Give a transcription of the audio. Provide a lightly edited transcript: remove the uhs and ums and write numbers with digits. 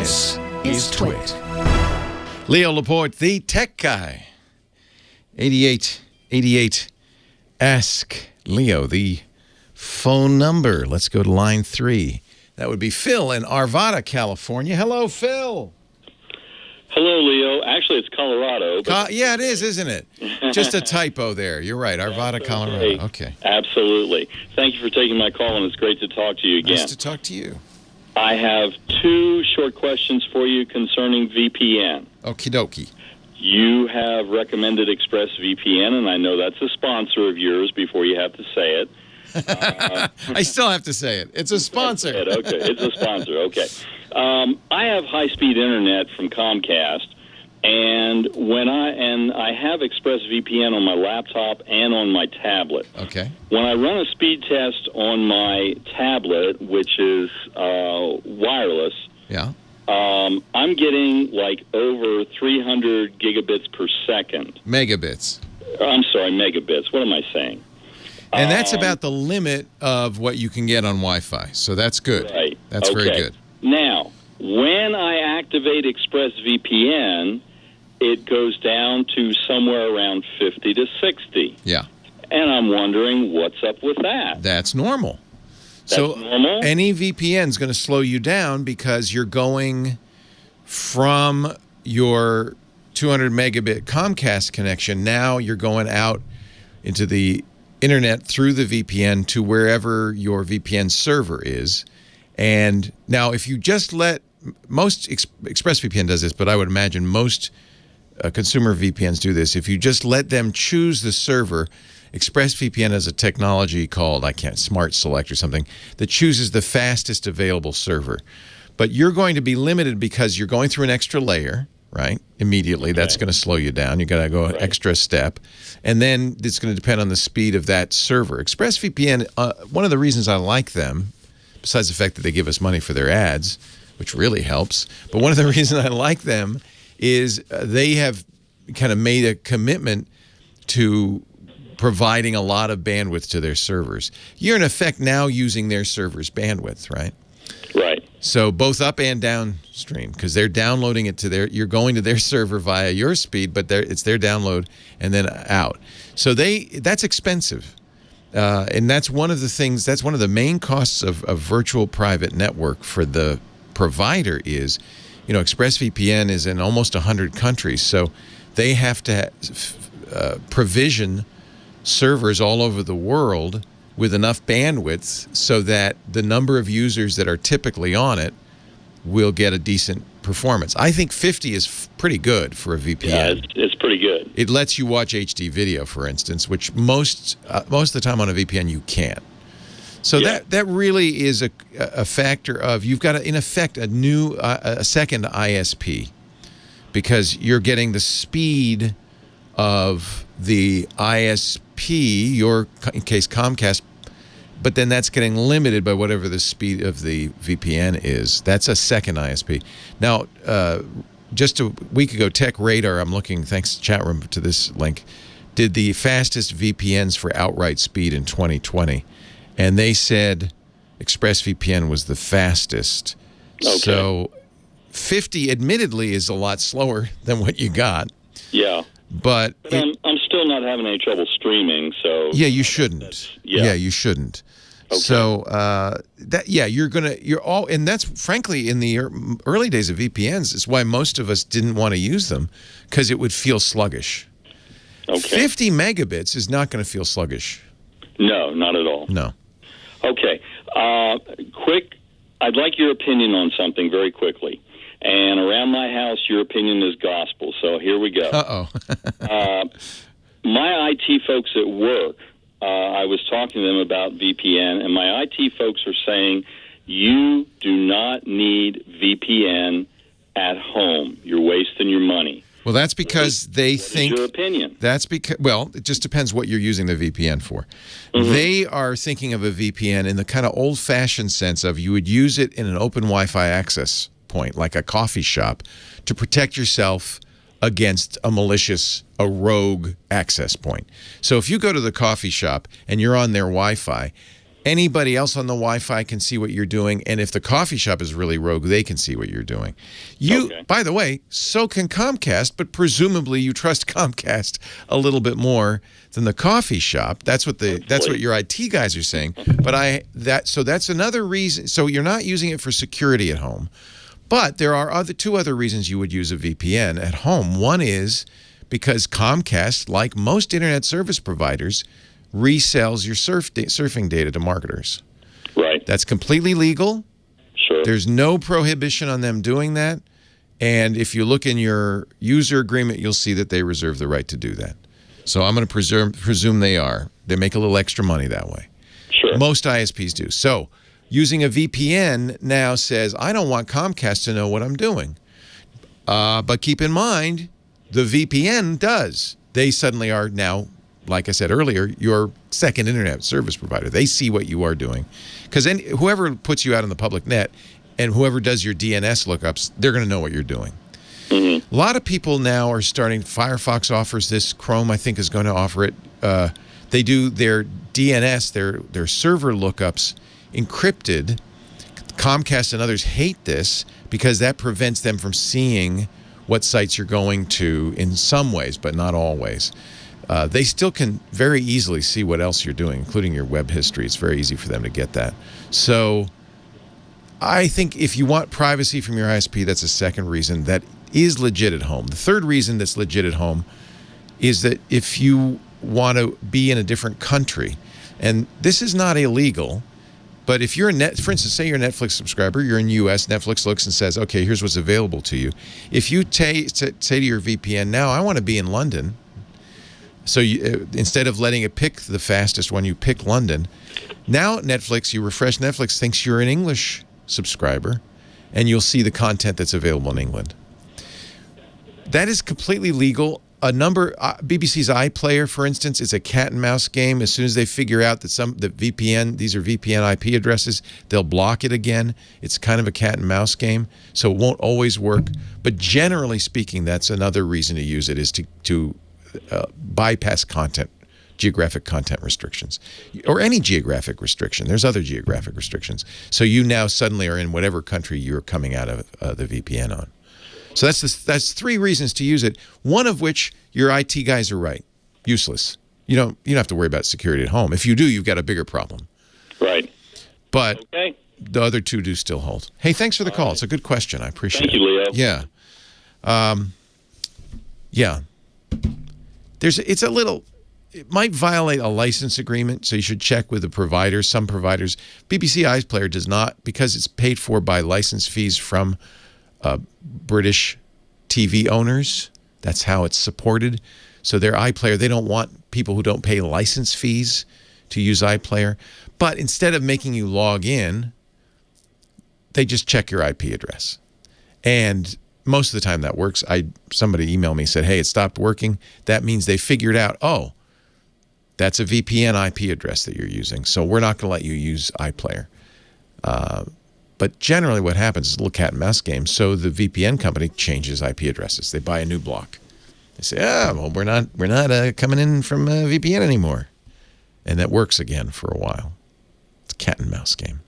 This is TWiT. Leo Laporte, the tech guy. 8888. Ask Leo, the phone number. Let's go to line 3. That would be Phil in Arvada, California. Hello, Phil. Hello, Leo. Actually, it's Colorado. But Yeah, it is, isn't it? Just a typo there. You're right. Arvada, Colorado. Okay. Absolutely. Thank you for taking my call, and it's great to talk to you again. Nice to talk to you. I have 2 short questions for you concerning VPN. Okie dokie. You have recommended Expressvpn, and I know that's a sponsor of yours before you have to say it. I still have to say it. It's a sponsor. Okay, it's a sponsor. Okay. I have high-speed internet from Comcast, and I have Expressvpn on my laptop and on my tablet. Okay. When I run a speed test on my tablet, which is wireless, Yeah. I'm getting like over 300 gigabits per second. Megabits. I'm sorry, megabits. What am I saying? And that's about the limit of what you can get on Wi-Fi. So that's good. Right. That's very good. Now, when I activate Expressvpn, it goes down to somewhere around 50 to 60. Yeah. And I'm wondering what's up with that. That's normal. That's normal? Any VPN is going to slow you down because you're going from your 200 megabit Comcast connection. Now you're going out into the internet through the VPN to wherever your VPN server is. And now if you just let most ExpressVPN does this, but I would imagine most consumer VPNs do this. If you just let them choose the server, ExpressVPN has a technology called, Smart Select or something, that chooses the fastest available server. But you're going to be limited because you're going through an extra layer, right? Immediately, that's going to slow you down. You got to go an extra step. And then it's going to depend on the speed of that server. ExpressVPN, one of the reasons I like them, besides the fact that they give us money for their ads, which really helps, but one of the reasons I like them is they have kind of made a commitment to providing a lot of bandwidth to their servers. You're in effect now using their servers' bandwidth, right? Right. So both up and downstream, because they're downloading it to you're going to their server via your speed, but it's their download and then out. So that's expensive. And that's one of the things, that's one of the main costs of virtual private network for the provider is, ExpressVPN is in almost 100 countries. So they have to provision servers all over the world with enough bandwidth so that the number of users that are typically on it will get a decent performance. I think 50 is pretty good for a VPN. Yeah, it's pretty good. It lets you watch HD video, for instance, which most of the time on a VPN you can't. So that really is a factor of you've got, in effect, a second ISP because you're getting the speed of the ISP, in case Comcast, but then that's getting limited by whatever the speed of the VPN is. That's a second ISP. Now, just a week ago, Tech Radar, I'm looking, thanks to chat room, to this link, did the fastest VPNs for outright speed in 2020. And they said ExpressVPN was the fastest. Okay. So 50, admittedly, is a lot slower than what you got. Yeah. But I'm still not having any trouble streaming, so... Yeah, you shouldn't. Yeah, you shouldn't. Okay. So, and that's, frankly, in the early days of VPNs, is why most of us didn't want to use them, because it would feel sluggish. Okay. 50 megabits is not going to feel sluggish. No, not at all. No. Okay. I'd like your opinion on something very quickly. And around my house, your opinion is gospel. So here we go. My IT folks at work, I was talking to them about VPN, and my IT folks are saying, you do not need VPN at home. You're wasting your money. Well, that's because they think... What is your opinion? That's because, well, it just depends what you're using the VPN for. Mm-hmm. They are thinking of a VPN in the kind of old-fashioned sense of you would use it in an open Wi-Fi access point, like a coffee shop, to protect yourself against a rogue access point. So if you go to the coffee shop and you're on their Wi-Fi, Anybody else on the Wi-Fi can see what you're doing, and if the coffee shop is really rogue, they can see what you're doing. By the way, so can Comcast, but presumably you trust Comcast a little bit more than the coffee shop. That's what your IT guys are saying. But so that's another reason. So you're not using it for security at home, but there are two other reasons you would use a VPN at home. One is because Comcast, like most internet service providers, resells your surfing data to marketers. Right. That's completely legal. Sure. There's no prohibition on them doing that. And if you look in your user agreement, you'll see that they reserve the right to do that. So I'm going to presume they are. They make a little extra money that way. Sure. Most ISPs do. So using a VPN now says, I don't want Comcast to know what I'm doing. But keep in mind, the VPN does. They suddenly are now, like I said earlier, your second internet service provider. They see what you are doing. Because whoever puts you out on the public net and whoever does your DNS lookups, they're going to know what you're doing. Mm-hmm. A lot of people now are starting, Firefox offers this, Chrome I think is going to offer it. They do their DNS, their server lookups encrypted. Comcast and others hate this because that prevents them from seeing what sites you're going to in some ways, but not always. They still can very easily see what else you're doing, including your web history. It's very easy for them to get that. So I think if you want privacy from your ISP, that's a second reason that is legit at home. The third reason that's legit at home is that if you want to be in a different country, and this is not illegal, but if you're for instance, say you're a Netflix subscriber, you're in the U.S., Netflix looks and says, okay, here's what's available to you. If you say to your VPN, now I want to be in London, so instead of letting it pick the fastest one, you pick London. Now Netflix, you refresh Netflix, thinks you're an English subscriber, and you'll see the content that's available in England. That is completely legal. BBC's iPlayer, for instance, is a cat and mouse game. As soon as they figure out that these are VPN IP addresses, they'll block it again. It's kind of a cat and mouse game, so it won't always work. But generally speaking, that's another reason to use it, is to bypass geographic content restrictions, or any geographic restriction. There's other geographic restrictions. So you now suddenly are in whatever country you're coming out of the VPN on. So that's three reasons to use it. One of which your IT guys are right. Useless. You don't have to worry about security at home. If you do, you've got a bigger problem. Right. But the other two do still hold. Hey, thanks for the call. It's a good question. I appreciate it. Thank you, Leo. Yeah. Yeah. It might violate a license agreement, so you should check with the providers. Some providers, BBC iPlayer does not, because it's paid for by license fees from British TV owners. That's how it's supported. So their iPlayer, they don't want people who don't pay license fees to use iPlayer. But instead of making you log in, they just check your IP address. And most of the time that works. Somebody emailed me and said, hey, it stopped working. That means they figured out, oh, that's a VPN IP address that you're using, so we're not going to let you use iPlayer. But generally what happens is a little cat and mouse game, so the VPN company changes IP addresses. They buy a new block. They say, well, we're not coming in from VPN anymore. And that works again for a while. It's a cat and mouse game.